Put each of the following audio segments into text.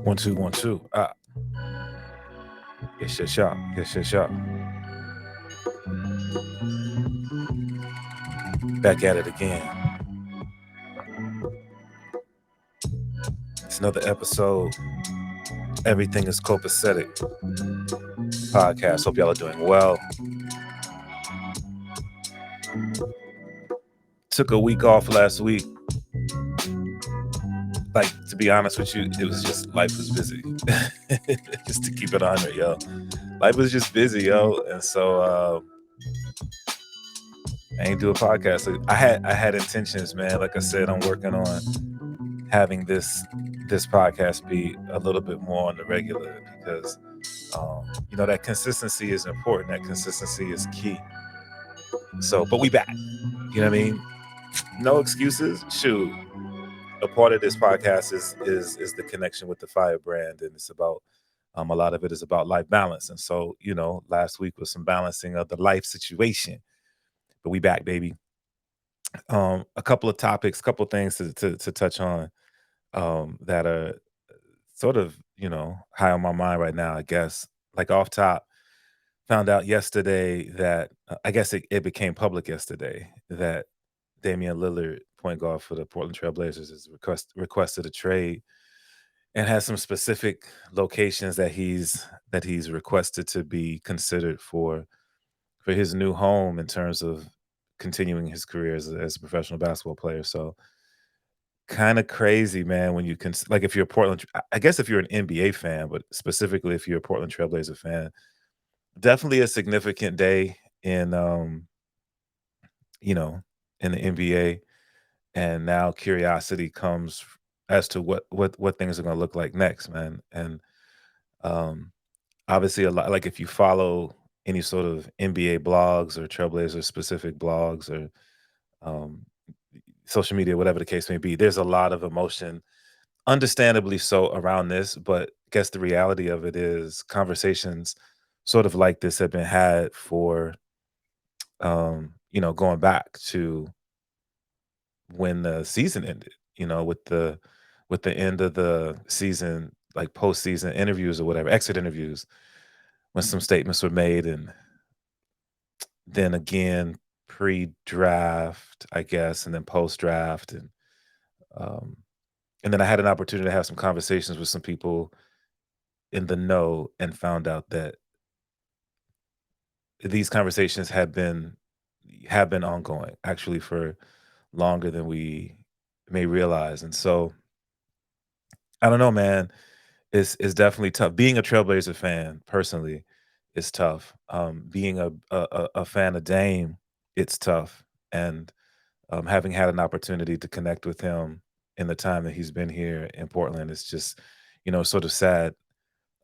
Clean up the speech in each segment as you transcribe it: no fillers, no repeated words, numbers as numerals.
One, two, one, two. Yes, yes, y'all. Yes, yes, y'all. Back at it again. It's another episode. Everything is Copacetic podcast. Hope y'all are doing well. Took a week off last week. Like, to be honest with you, it was just life was busy. Just to keep it 100, yo. Life was just busy, yo. And so I ain't do a podcast. So I had intentions, man. Like I said, I'm working on having this podcast be a little bit more on the regular because that consistency is important. That consistency is key. So, but we back. You know what I mean? No excuses. Shoot. A part of this podcast is the connection with the Fire brand, and it's about a lot of it is about life balance. And so, last week was some balancing of the life situation. But we back, baby. A couple of topics, couple of things to touch on that are sort of, high on my mind right now, I guess. Like off top, found out yesterday that I guess it became public yesterday that Damian Lillard, point guard for the Portland Trail Blazers, has requested a trade and has some specific locations that he's requested to be considered for his new home in terms of continuing his career as a professional basketball player. So kind of crazy, man, when you can, like, if you're a Portland, I guess if you're an NBA fan, but specifically if you're a Portland Trailblazer fan, definitely a significant day in, you know, in the NBA. And now curiosity comes as to what things are going to look like next, man. And um, obviously, a lot, like, if you follow any sort of NBA blogs or Trailblazer specific blogs or um, social media, whatever the case may be, there's a lot of emotion, understandably so, around this. But I guess the reality of it is conversations sort of like this have been had for, going back to when the season ended, with the end of the season, like postseason interviews or whatever, exit interviews, when some statements were made, and then again pre-draft, I guess, and then post-draft, um, and then I had an opportunity to have some conversations with some people in the know and found out that these conversations have been ongoing actually for longer than we may realize. And so I don't know, man. It's definitely tough. Being a Trailblazer fan personally is tough. Being a fan of Dame, it's tough. And having had an opportunity to connect with him in the time that he's been here in Portland, it's just, sort of sad.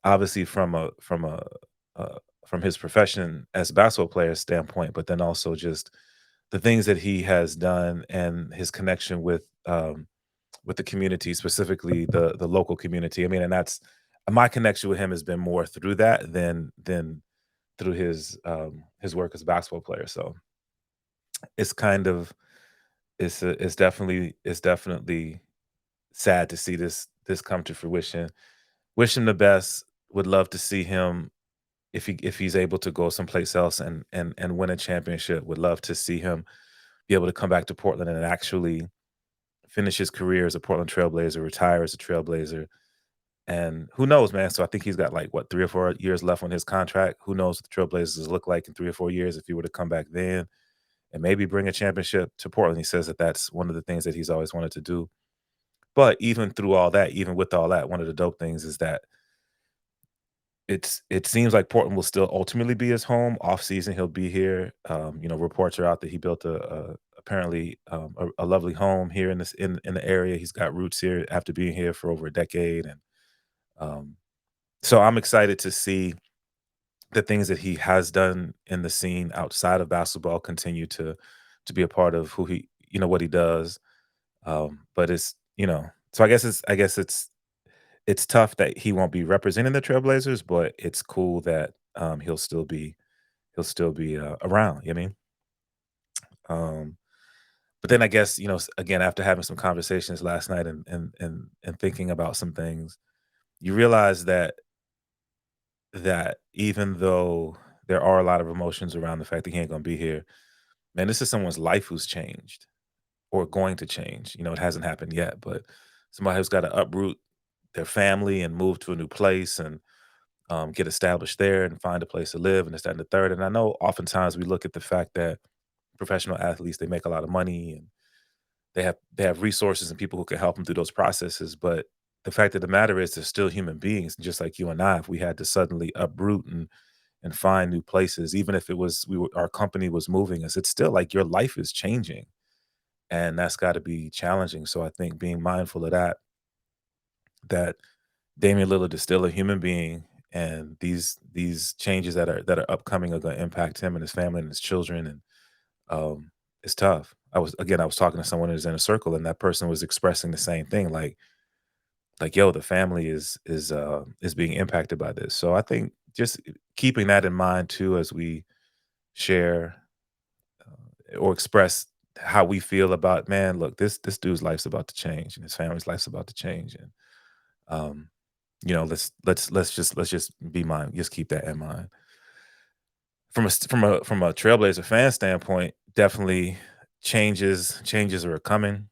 Obviously, uh, from his profession as a basketball player standpoint, but then also just the things that he has done and his connection with the community, specifically the local community. I mean, and that's my connection with him has been more through that than through his work as a basketball player. So it's kind of it's definitely sad to see this come to fruition. Wish him the best. Would love to see him if he's able to go someplace else and win a championship. Would love to see him be able to come back to Portland and actually finish his career as a Portland Trailblazer, retire as a Trailblazer. And who knows, man? So I think he's got, like, what, 3 or 4 years left on his contract. Who knows what the Trailblazers look like in 3 or 4 years if he were to come back then and maybe bring a championship to Portland. He says that that's one of the things that he's always wanted to do. But even through all that, even with all that, one of the dope things is that it seems like Portland will still ultimately be his home. Off season, he'll be here. Reports are out that he built apparently a lovely home here in the area. He's got roots here after being here for over a decade, and um, so I'm excited to see the things that he has done in the scene outside of basketball continue to be a part of who he, what he does. But so I guess it's tough that he won't be representing the Trailblazers, but it's cool that he'll still be around. You know what I mean? Um, but then I guess, again, after having some conversations last night and thinking about some things, you realize that even though there are a lot of emotions around the fact that he ain't gonna be here, man, this is someone's life who's changed or going to change. It hasn't happened yet, but somebody who's got to uproot their family and move to a new place and get established there and find a place to live and this, that, and the third. And I know oftentimes we look at the fact that professional athletes, they make a lot of money and they have resources and people who can help them through those processes. But the fact of the matter is they're still human beings, just like you and I. If we had to suddenly uproot and find new places, even if it was our company was moving us, it's still like your life is changing. And that's got to be challenging. So I think being mindful of that Damian Lillard is still a human being, and these changes that are upcoming are going to impact him and his family and his children, and it's tough. I was talking to someone who's in a circle, and that person was expressing the same thing, like yo, the family is being impacted by this. So I think just keeping that in mind too as we share or express how we feel about, man, look, this dude's life's about to change and his family's life's about to change, and um let's just be mind just keep that in mind. From a Trailblazer fan standpoint, definitely changes are coming.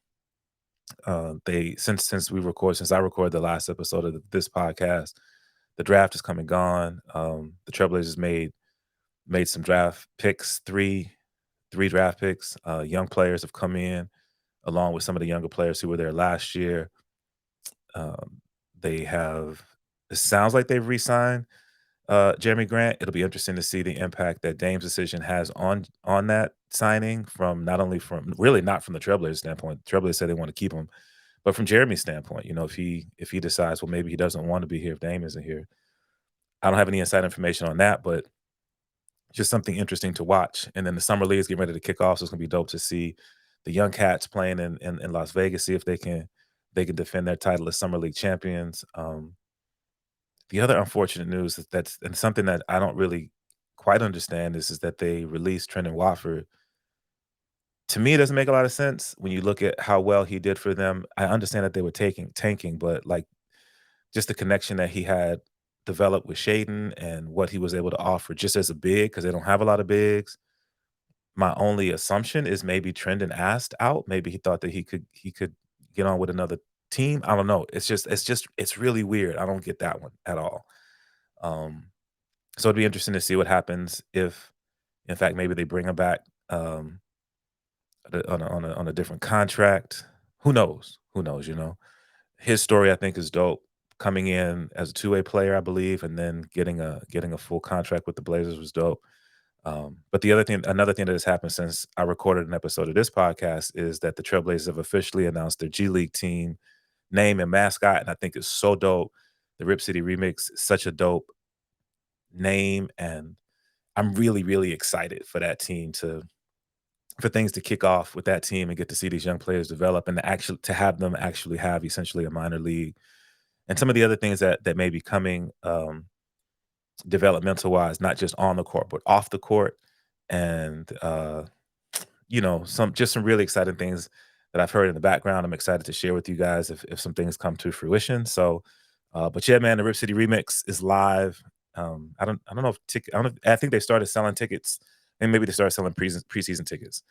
They since I recorded the last episode of this podcast, the draft is come and gone. The Trailblazers made some draft picks, three draft picks. Young players have come in along with some of the younger players who were there last year. Um, they have it sounds like they've re-signed Jeremy Grant. It'll be interesting to see the impact that Dame's decision has on that signing, from not only from really not from the Trailblazers standpoint. The Trailblazers said they want to keep him, but from Jeremy's standpoint, if he decides, well, maybe he doesn't want to be here if Dame isn't here. I don't have any inside information on that, but just something interesting to watch. And then the summer league is getting ready to kick off, so it's gonna be dope to see the young cats playing in Las Vegas, see if they can defend their title as summer league champions. The other unfortunate news that's and something that I don't really quite understand is that they released Trendon Watford. To me, it doesn't make a lot of sense when you look at how well he did for them. I understand that they were taking tanking, but like just the connection that he had developed with Shaden and what he was able to offer just as a big, because they don't have a lot of bigs. My only assumption is maybe Trendon asked out. Maybe he thought that he could get on with another team. I don't know. It's really weird. I don't get that one at all. Um, so it'd be interesting to see what happens if, in fact, maybe they bring him back on a different contract. Who knows? Who knows? His story I think is dope. Coming in as a two-way player, I believe, and then getting a full contract with the Blazers was dope. But another thing that has happened since I recorded an episode of this podcast is that the Trailblazers have officially announced their G League team name and mascot, and I think it's so dope. The Rip City Remix is such a dope name, and I'm really, really excited for things to kick off with that team and get to see these young players develop and to have them actually have essentially a minor league. And some of the other things that may be coming developmental wise, not just on the court, but off the court. And some really exciting things that I've heard in the background. I'm excited to share with you guys if some things come to fruition. So but yeah, man, the Rip City Remix is live. I don't know if I think they started selling tickets, and maybe they started selling preseason tickets.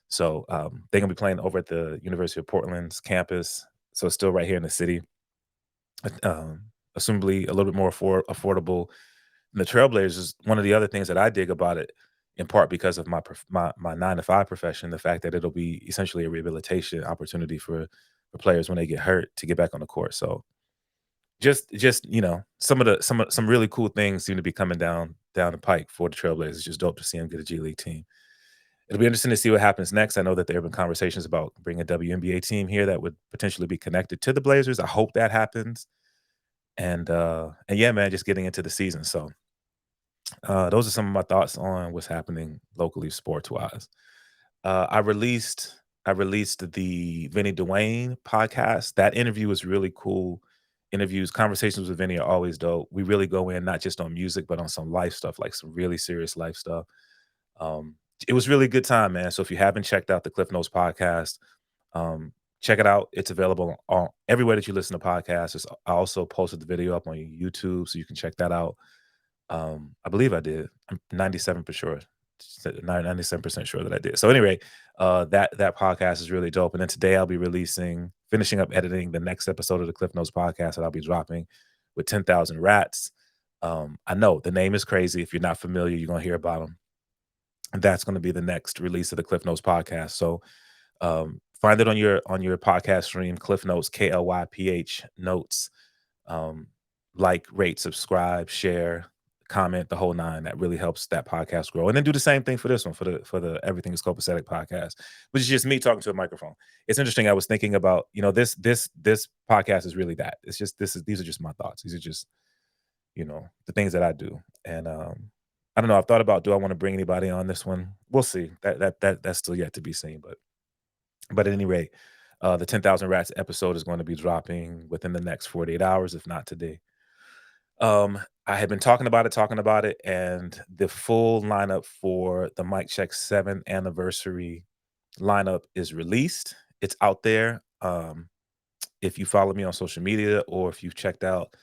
So they're gonna be playing over at the University of Portland's campus. So it's still right here in the city. Um, Assumably a little bit more affordable. And the Trailblazers, one of the other things that I dig about it, in part because of my 9 to 5 profession, the fact that it'll be essentially a rehabilitation opportunity for players when they get hurt to get back on the court. So just some really cool things seem to be coming down the pike for the Trailblazers. It's just dope to see them get a G League team. It'll be interesting to see what happens next. I know that there have been conversations about bringing a WNBA team here that would potentially be connected to the Blazers. I hope that happens. And yeah, man, just getting into the season. So those are some of my thoughts on what's happening locally sports wise. I released the Vinny Dwayne podcast. That interview was really cool. Conversations with Vinny are always dope. We really go in not just on music, but on some life stuff, like some really serious life stuff. Um, it was really good time, man. So if you haven't checked out the Klyph Notes podcast, um, check it out. It's available on everywhere that you listen to podcasts. I also posted the video up on YouTube, so you can check that out. I believe I did. I'm 97% sure. 97% sure that I did. So anyway, that podcast is really dope. And then today I'll be finishing up editing the next episode of the Klyph Notes podcast that I'll be dropping with 10,000 Rats. I know the name is crazy. If you're not familiar, you're gonna hear about them. And that's gonna be the next release of the Klyph Notes podcast. So find it on your podcast stream, Klyph Notes, KLYPH Notes. Like, rate, subscribe, share, comment, the whole nine. That really helps that podcast grow. And then do the same thing for this one, for the Everything is Copacetic podcast, which is just me talking to a microphone. It's interesting. I was thinking about, this podcast is really that. It's just these are just my thoughts. These are just, the things that I do. And I don't know. I've thought about, do I want to bring anybody on this one? We'll see. That's still yet to be seen. But at any rate, the 10,000 Rats episode is going to be dropping within the next 48 hours, if not today. I had been talking about it, and the full lineup for the Mic Check 7th anniversary lineup is released. It's out there. If you follow me on social media, or if you've checked out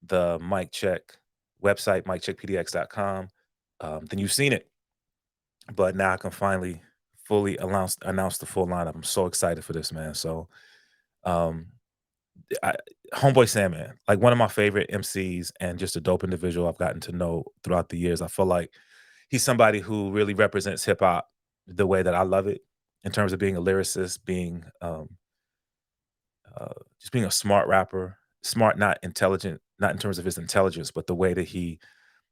the Mic Check website, miccheckpdx.com, then you've seen it. But now I can finally fully announce the full lineup. I'm so excited for this, man. So, Homeboy Sandman, like one of my favorite MCs and just a dope individual I've gotten to know throughout the years. I feel like he's somebody who really represents hip hop the way that I love it, in terms of being a lyricist, being just being a smart rapper, smart, not intelligent, not in terms of his intelligence, but the way that he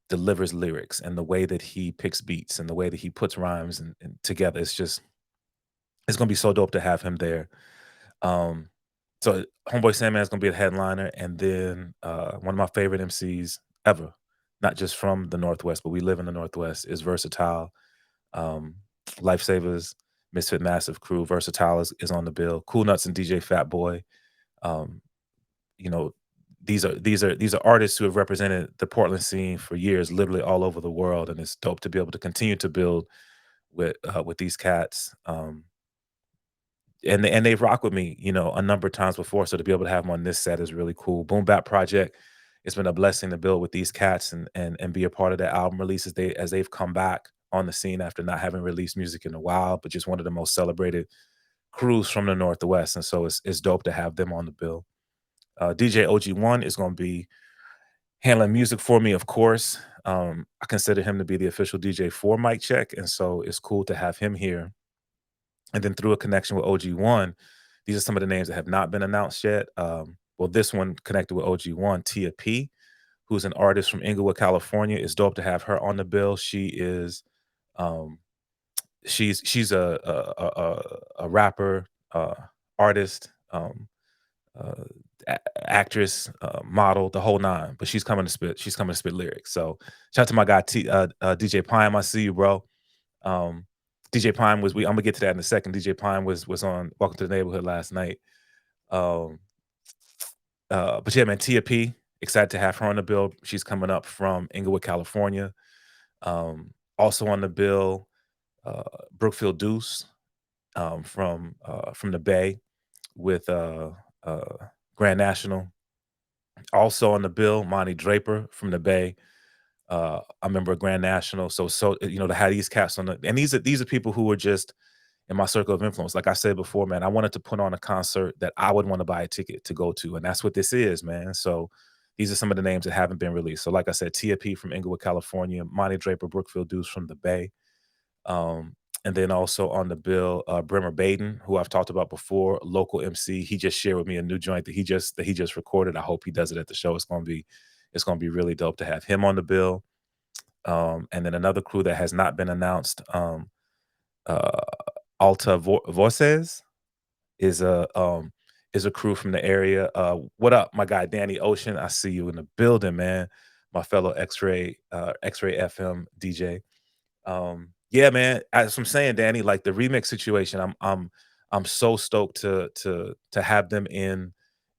delivers lyrics and the way that he picks beats and the way that he puts rhymes and together. It's gonna be so dope to have him there. Um, so Homeboy Sandman is gonna be the headliner, and then one of my favorite MCs ever, not just from the Northwest, but we live in the Northwest, is Versatile. Um, Lifesavers, Misfit Massive Crew. Versatile is on the bill. Cool Nuts and DJ Fat Boy. Um, you know, these are artists who have represented the Portland scene for years, literally all over the world, and it's dope to be able to continue to build with these cats. And they've rocked with me, a number of times before. So to be able to have them on this set is really cool. Boom Bap Project, it's been a blessing to build with these cats and be a part of the album releases. As they've come back on the scene after not having released music in a while, but just one of the most celebrated crews from the Northwest. And so it's dope to have them on the bill. DJ OG1 is going to be handling music for me, of course. I consider him to be the official DJ for Mic Check, and so it's cool to have him here. And then through a connection with OG1, these are some of the names that have not been announced yet. Well, this one connected with OG1, Tia P, who's an artist from Inglewood, California. It's dope to have her on the bill. She is, she's a rapper, artist, actress, model, the whole nine. But she's coming to spit. She's coming to spit lyrics. So shout out to my guy DJ Pine. I see you, bro. DJ Pine I'm gonna get to that in a second. DJ Pine was on Welcome to the Neighborhood last night. But yeah, man, Tia P, excited to have her on the bill. She's coming up from Inglewood, California. Also on the bill, Brookfield Deuce, from the Bay with Grand National. Also on the bill, Monty Draper from the Bay. I remember Grand National. So to have these cats on and these are people who were just in my circle of influence. Like I said before, man, I wanted to put on a concert that I would want to buy a ticket to go to, and that's what this is, man. So these are some of the names that haven't been released. So like I said, Tia P from Inglewood, California, Monty Draper, Brookfield Deuce from the Bay. And then also on the bill, Bremer Baden, who I've talked about before, local MC. He just shared with me a new joint that he just recorded. I hope he does it at the show. It's gonna be really dope to have him on the bill. And then another crew that has not been announced, Alta Voices is a crew from the area. What up, my guy Danny Ocean? I see you in the building, man. My fellow X-Ray FM DJ. Yeah, man. As I'm saying, Danny, like the remix situation, I'm so stoked to have them in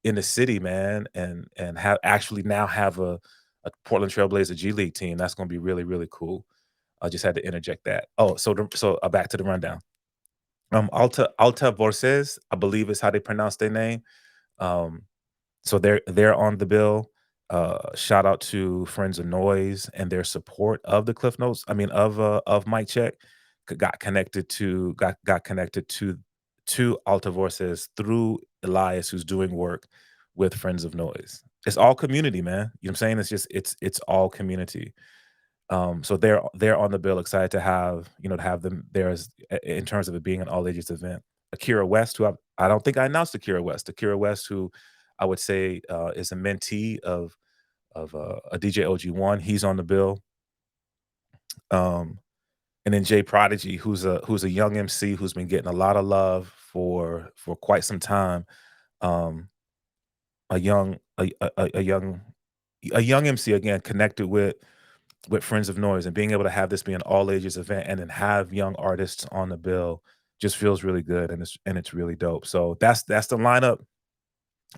the city, man, and have actually now have a Portland Trailblazer G League team. That's gonna be really, really cool. I just had to interject that. Oh, so back to the rundown. Alta Voces, I believe is how they pronounce their name. Um, so they're on the bill. Shout out to Friends of Noise and their support of the Cliff Notes. I mean of Mic Check. Got connected to Alta Voices through Elias, who's doing work with Friends of Noise. It's all community, man. You know what I'm saying? It's all community. So they're on the bill. Excited to have them there as in terms of it being an all ages event. Akira West, who I don't think I announced Akira West. Akira West, who I would say is a mentee of a DJ OG1. He's on the bill. Um, and then Jay Prodigy, who's a young MC who's been getting a lot of love for quite some time. Um, a young a young a young MC again connected with Friends of Noise, and being able to have this be an all ages event and then have young artists on the bill just feels really good, and it's really dope. So that's the lineup.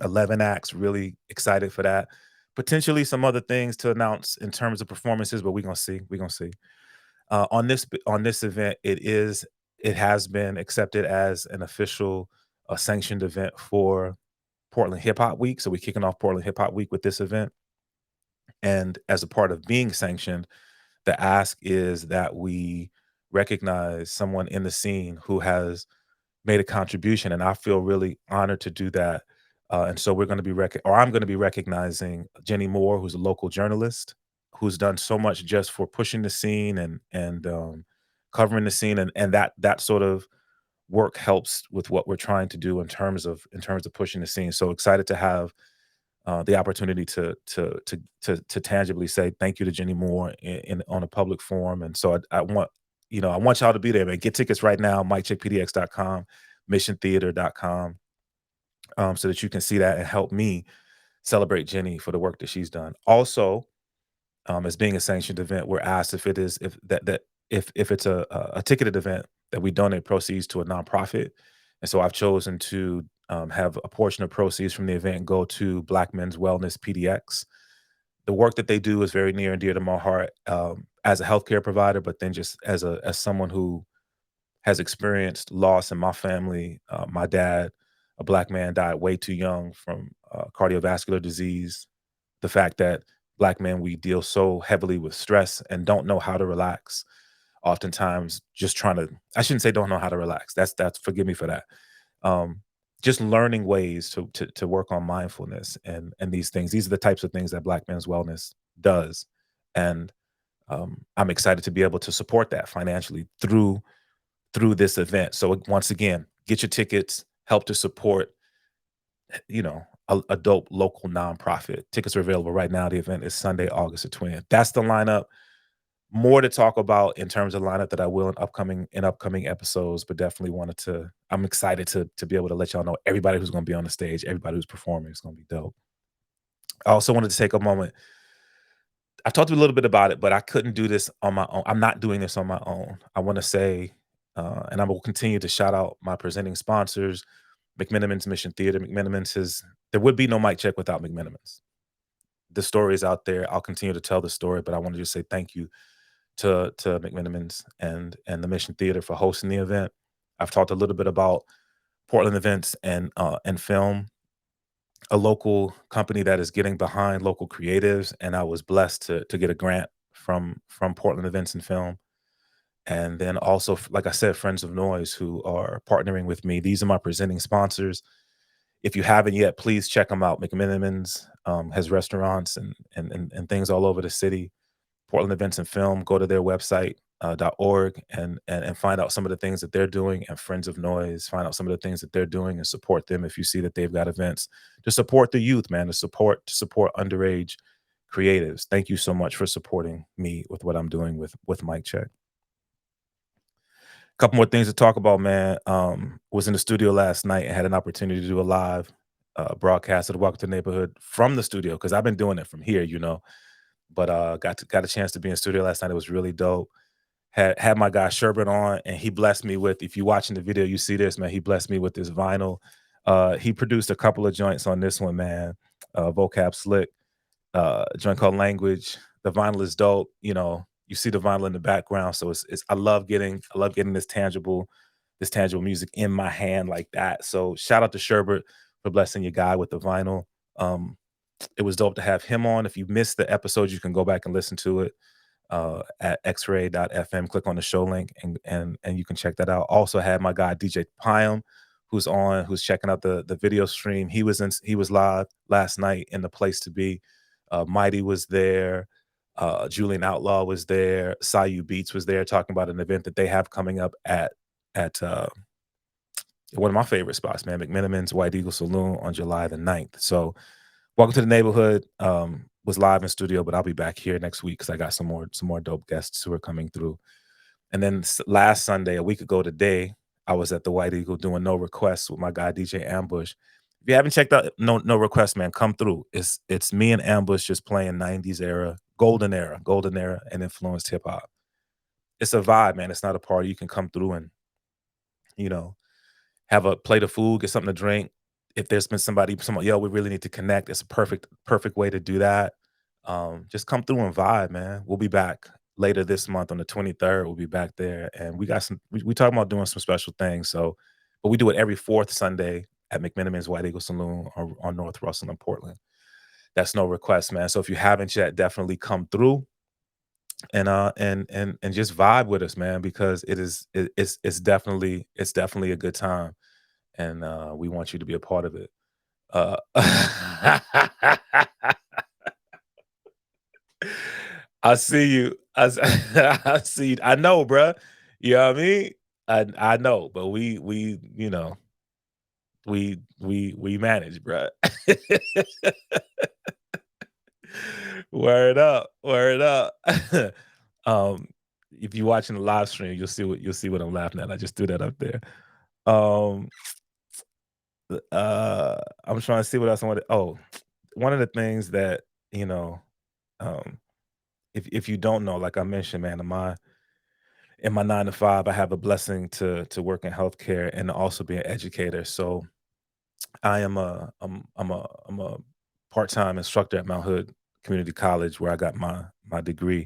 11 acts. Really excited for that. Potentially some other things to announce in terms of performances, but we're gonna see. We're gonna see. On this event, it has been accepted as an official sanctioned event for Portland Hip Hop Week. So we're kicking off Portland Hip Hop Week with this event. And as a part of being sanctioned, the ask is that we recognize someone in the scene who has made a contribution, and I feel really honored to do that. And so we're going to be I'm going to be recognizing Jenny Moore, who's a local journalist, who's done so much just for pushing the scene and covering the scene, and that sort of work helps with what we're trying to do in terms of pushing the scene. So excited to have the opportunity to tangibly say thank you to Jenny Moore on a public forum. And so I want y'all to be there, man. Get tickets right now, miccheckpdx.com, missiontheater.com, so that you can see that and help me celebrate Jenny for the work that she's done. Also, as being a sanctioned event, we're asked if it is if it's a ticketed event that we donate proceeds to a nonprofit. And so I've chosen to have a portion of proceeds from the event go to Black Men's Wellness PDX. The work that they do is very near and dear to my heart, as a healthcare provider, but then just as someone who has experienced loss in my family. My dad, a Black man, died way too young from cardiovascular disease. The fact that Black men, we deal so heavily with stress and don't know how to relax. Oftentimes, just trying to, I shouldn't say don't know how to relax. That's forgive me for that. Um, just learning ways to work on mindfulness and these things. These are the types of things that Black Men's Wellness does, and I'm excited to be able to support that financially through this event. So once again, get your tickets, help to support, a dope local nonprofit. Tickets are available right now. The event is Sunday, August the 20th. That's the lineup. More to talk about in terms of lineup that I will in upcoming episodes, but definitely I'm excited to be able to let y'all know everybody who's going to be on the stage, everybody who's performing is going to be dope. I also wanted to take a moment. I talked a little bit about it, but I couldn't do this on my own. I'm not doing this on my own. I want to say, and I will continue to shout out my presenting sponsors, McMenamins Mission Theater. There would be no Mic Check without McMenamins. The story is out there. I'll continue to tell the story, but I want to just say thank you to McMenamins and the Mission Theater for hosting the event. I've talked a little bit about Portland events and film, a local company that is getting behind local creatives, and I was blessed to get a grant from Portland Events and Film. And then also, like I said, Friends of Noise, who are partnering with me. These are my presenting sponsors. If you haven't yet, please check them out. McMenamins has restaurants and things all over the city. Portland Events and Film, go to their website, .org, and find out some of the things that they're doing. And Friends of Noise, find out some of the things that they're doing and support them if you see that they've got events to support the youth, man, to support underage creatives. Thank you so much for supporting me with what I'm doing with Mic Check. Couple more things to talk about, man. Was in the studio last night and had an opportunity to do a live broadcast of the Welcome to the Neighborhood from the studio, because I've been doing it from here, but got a chance to be in studio last night. It was really dope. Had my guy Sherbert on, and he blessed me with, if you're watching the video, you see this, man, he blessed me with this vinyl. He produced a couple of joints on this one, man. Vocab Slick, a joint called Language. The vinyl is dope. You see the vinyl in the background. So it's I love getting this this tangible music in my hand like that. So shout out to Sherbert for blessing your guy with the vinyl. Um, it was dope to have him on. If you missed the episode, you can go back and listen to it at xray.fm. Click on the show link and you can check that out. Also had my guy DJ Pyam, who's checking out the video stream. He was live last night in the place to be. Mighty was there. Julian Outlaw was there. Sayu Beats was there talking about an event that they have coming up at one of my favorite spots, man, McMenamin's White Eagle Saloon on July the 9th. So welcome to the neighborhood. Was live in studio, but I'll be back here next week because I got some more dope guests who are coming through. And then last Sunday, a week ago today, I was at the White Eagle doing No Requests with my guy DJ Ambush. If you haven't checked out No Requests, man, come through. It's me and Ambush just playing 90s era, golden era, and influenced hip hop. It's a vibe, man. It's not a party. You can come through and, you know, have a plate of food, get something to drink. If there's been somebody, yo, we really need to connect. It's a perfect way to do that. Just come through and vibe, man. We'll be back later this month on the 23rd. We'll be back there, and we got we talking about doing some special things. So, but we do it every fourth Sunday at McMenamin's White Eagle Saloon on North Russell in Portland. That's No Request, man. So if you haven't yet, definitely come through and just vibe with us, man, because it's definitely a good time, and we want you to be a part of it. Uh, I see you. I see you. I know, bruh. You know what I mean? I know, but we you know we manage, bruh. Word up, word up. um, if you're watching the live stream, you'll see what I'm laughing at. I just threw that up there. Um, I'm trying to see what else I wanted. Oh, one of the things that you know, um, if you don't know, like I mentioned, man, in my 9 to 5, I have a blessing to work in healthcare and also be an educator. So I'm a part-time instructor at Mount Hood Community College where I got my degree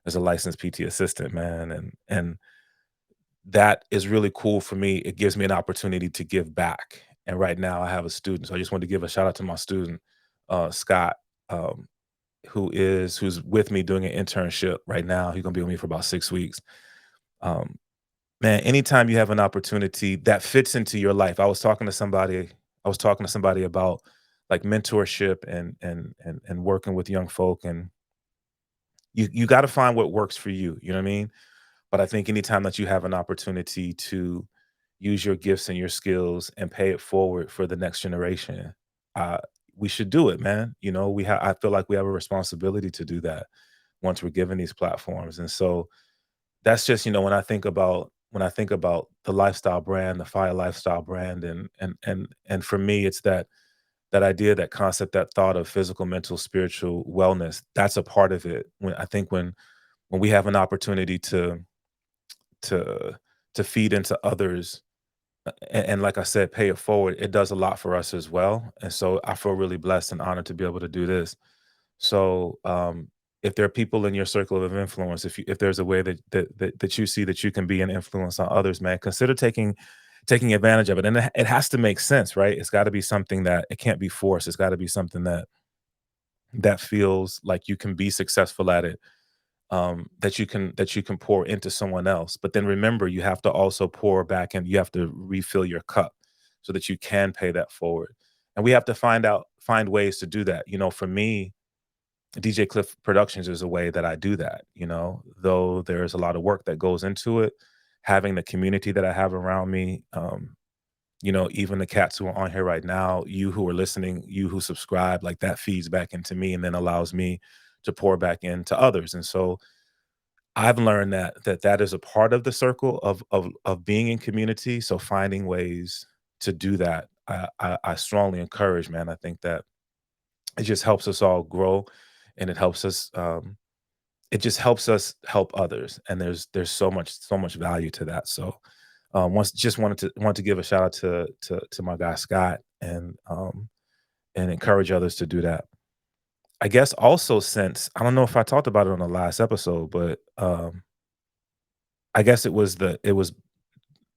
as a licensed PT assistant, man. And that is really cool for me. It gives me an opportunity to give back. And right now I have a student. So I just want to give a shout out to my student, Scott, um, who's with me doing an internship right now. He's gonna be with me for about 6 weeks. Um, Man, anytime you have an opportunity that fits into your life. I was talking to somebody about like mentorship and working with young folk, and you got to find what works for you. You know what I mean? But I think anytime that you have an opportunity to use your gifts and your skills and pay it forward for the next generation, uh, we should do it, man. I feel like we have a responsibility to do that once we're given these platforms. And so that's just, when I think about the lifestyle brand, the fire lifestyle brand, and for me, it's that idea, that concept, that thought of physical, mental, spiritual wellness. That's a part of it. When we have an opportunity to to feed into others, and like I said, pay it forward, it does a lot for us as well. And so I feel really blessed and honored to be able to do this. So, if there are people in your circle of influence, if there's a way that you see that you can be an influence on others, man, consider taking advantage of it. And it has to make sense, right? It's got to be something that it can't be forced. It's got to be something that feels like you can be successful at it, that you can pour into someone else. But then remember, you have to also pour back, and you have to refill your cup so that you can pay that forward. And we have to find ways to do that. For me, DJ Klyph Productions is a way that I do that, though there's a lot of work that goes into it. Having the community that I have around me, even the cats who are on here right now, you who are listening, you who subscribe, like that feeds back into me and then allows me to pour back into others. And so I've learned that is a part of the circle of being in community. So finding ways to do that, I strongly encourage, man. I think that it just helps us all grow, and it just helps us help others, and there's so much value to that. So once just wanted to give a shout out to my guy Scott, and encourage others to do that. I guess also, since I don't know if I talked about it on the last episode, but I guess it was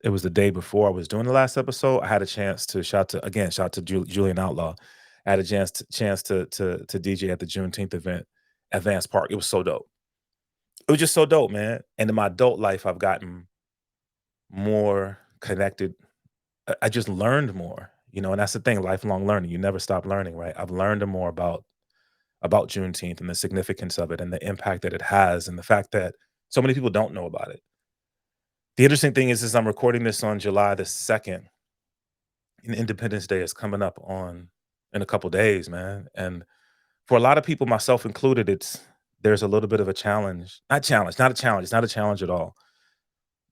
it was the day before I was doing the last episode. I had a chance to shout out to Julian Outlaw. I had a chance to DJ at the Juneteenth event at Vance Park. It was so dope. It was just so dope, man. And in my adult life, I've gotten more connected. I just learned more, and that's the thing, lifelong learning. You never stop learning, right? I've learned more about Juneteenth and the significance of it and the impact that it has and the fact that so many people don't know about it. The interesting thing is I'm recording this on July the 2nd, and Independence Day is coming up on in a couple days, man. And for a lot of people, myself included, there's a little bit of a challenge. Not a challenge. It's not a challenge at all.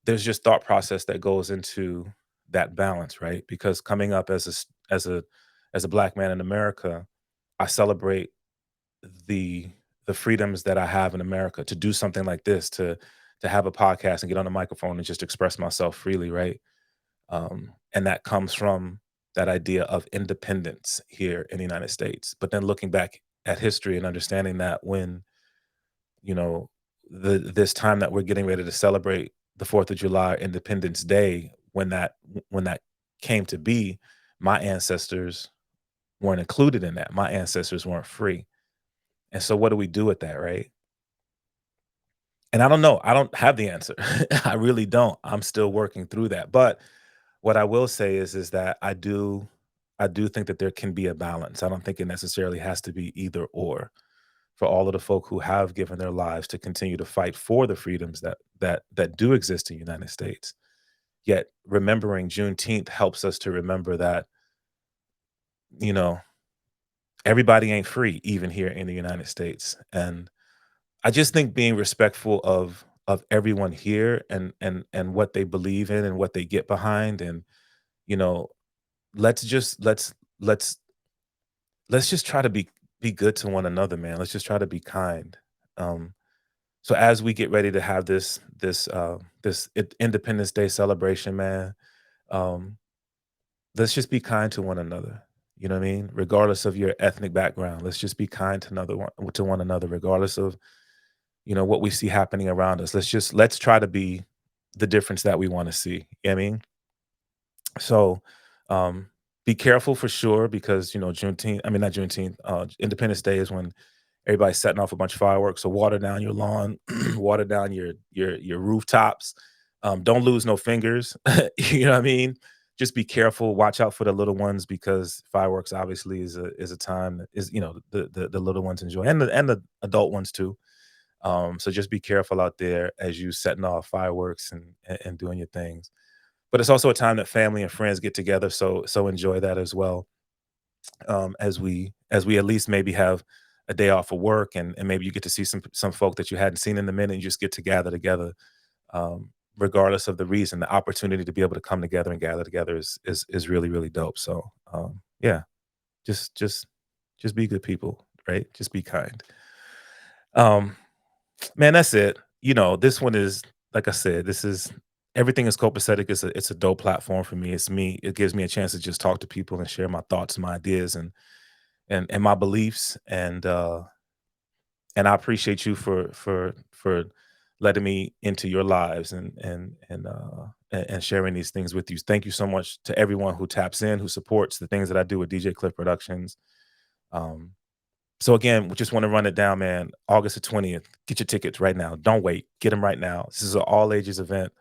There's just thought process that goes into that balance, right? Because coming up as a black man in America, I celebrate the the freedoms that I have in America to do something like this, to have a podcast and get on a microphone and just express myself freely, right? And that comes from that idea of independence here in the United States. But then looking back at history and understanding that when you know this time that we're getting ready to celebrate the Fourth of July, Independence Day, when that came to be, my ancestors weren't included in that. My ancestors weren't free. And so what do we do with that, right? And I don't know. I don't have the answer. I really don't. I'm still working through that. But what I will say is that I do think that there can be a balance. I don't think it necessarily has to be either or for all of the folk who have given their lives to continue to fight for the freedoms that do exist in the United States. Yet remembering Juneteenth helps us to remember that, you know, everybody ain't free, even here in the United States. And I just think being respectful of everyone here and what they believe in and what they get behind, and you know, let's just let's let's just try to be good to one another, man. Let's just try to be kind. Um, so as we get ready to have this Independence Day celebration, man, um, let's just be kind to one another. You know what I mean? Regardless of your ethnic background, let's just be kind to one another, regardless of what we see happening around us. Let's try to be the difference that we want to see. You know what I mean? So um be careful for sure, because Juneteenth, I mean not Juneteenth, Independence Day is when everybody's setting off a bunch of fireworks. So water down your lawn, water down your rooftops. Don't lose no fingers. You know what I mean? Just be careful. Watch out for the little ones, because fireworks obviously is a time that is the little ones enjoy, and the adult ones too. So just be careful out there as you setting off fireworks and doing your things. But it's also a time that family and friends get together. So enjoy that as well. As we at least maybe have a day off of work, and maybe you get to see some folk that you hadn't seen in a minute, and you just get to gather together. Regardless of the reason, the opportunity to be able to come together and gather together is really, really dope. So yeah, just be good people, right? Just be kind. Um, Man, that's it. This one is, like I said, this is everything is copacetic. It's a dope platform for me. It's me. It gives me a chance to just talk to people and share my thoughts and my ideas and my beliefs. And I appreciate you for letting me into your lives and sharing these things with you. Thank you so much to everyone who taps in, who supports the things that I do with DJ Klyph Productions. Um, so again, we just want to run it down, man. August the 20th. Get your tickets right now. Don't wait. Get them right now. This is an all ages event.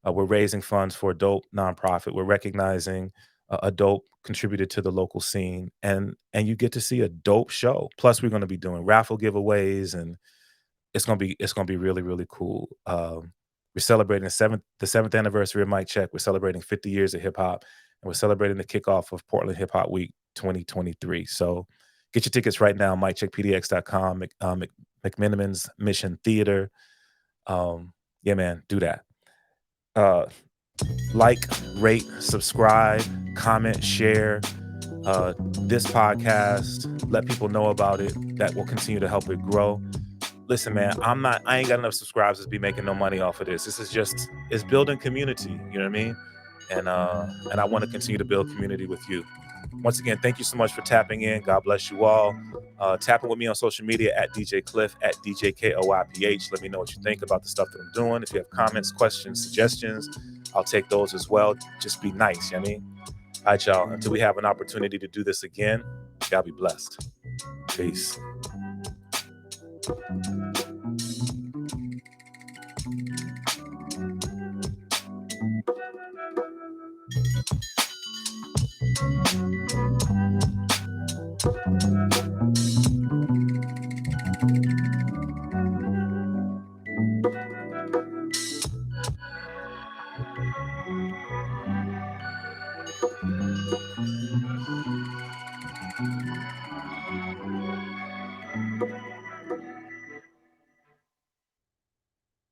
We're raising funds for a dope nonprofit. We're recognizing a dope contributor to the local scene, and you get to see a dope show. Plus, we're going to be doing raffle giveaways, and it's gonna be really, really cool. We're celebrating the seventh anniversary of Mic Check. We're celebrating 50 years of hip hop, and we're celebrating the kickoff of Portland Hip Hop Week 2023. So get your tickets right now, miccheckpdx.com, McMiniman's Mission Theater. Yeah, man, do that. Uh, like, rate, subscribe, comment, share this podcast. Let people know about it. That will continue to help it grow. Listen, man, I ain't got enough subscribers to be making no money off of this. It's building community, you know what I mean? And I want to continue to build community with you. Once again, thank you so much for tapping in. God bless you all. Tapping with me on social media at DJ Klyph, at DJ KOYPH. Let me know what you think about the stuff that I'm doing. If you have comments, questions, suggestions, I'll take those as well. Just be nice, you know what I mean? All right, y'all. Until we have an opportunity to do this again, y'all be blessed. Peace.